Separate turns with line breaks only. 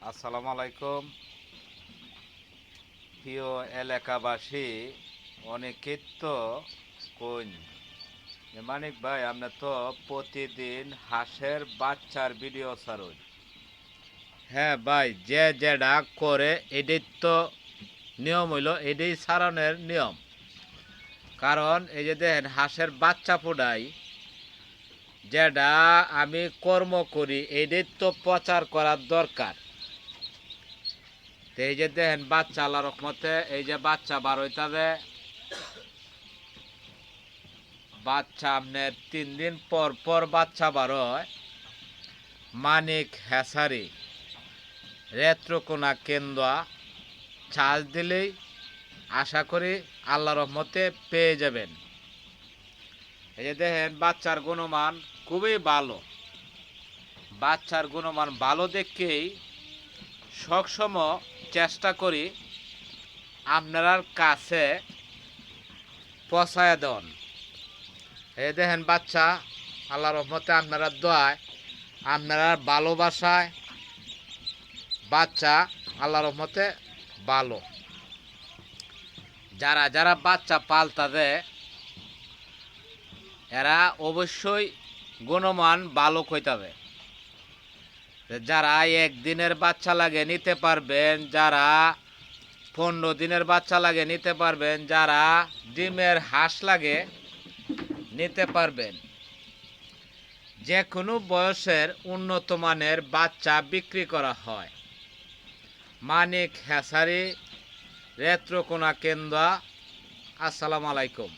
আসসালামু আলাইকুম প্রিয় এলাকাবাসী। অনেকেই তো কোন মানিক ভাই, আমরা তো প্রতিদিন হাঁসের বাচ্চার ভিডিও ছাড়ুন। হ্যাঁ ভাই, যে যেটা করে এটাই তো নিয়ম হইল, এটাই ছাড়ানোর নিয়ম। কারণ এই যে দেখেন হাঁসের বাচ্চা ফোটাই, যেটা আমি কর্ম করি এটাই তো প্রচার করার দরকার। তো এই যে দেখেন বাচ্চা, আল্লাহ রহমতে এই যে বাচ্চা বার হইতাছে। বাচ্চা আপনার 3 দিন পর পর বাচ্চা বার হয়। মানিক হ্যাসারি রেত্রকোনা কেন্দ্র চার্জ দিলেই আশা করি আল্লাহ রহমতে পেয়ে যাবেন। এই যে দেখেন বাচ্চার গুণমান খুবই ভালো। বাচ্চার গুণমান ভালো দেখেই সবসময় চেষ্টা করি আপনার কাছে পৌঁছায় দেন। এই দেখেন বাচ্চা, আল্লাহ রহমতে আপনারা দোয়ায়, আপনারা ভালোবাসায় বাচ্চা আল্লাহ রহমতে ভালো। যারা যারা বাচ্চা পালতাছে এরা অবশ্যই গুণমান ভালো কইতাবে। যারা একদিনের বাচ্চা লাগে নিতে পারবেন, যারা 15 দিনের বাচ্চা লাগে নিতে পারবেন, যারা ডিমের হাঁস লাগে নিতে পারবেন। যে কোনো বয়সের উন্নত মানের বাচ্চা বিক্রি করা হয়। মানিক হ্যাসারি রেত্রকোনা কেন্দ্র। আসসালামু আলাইকুম।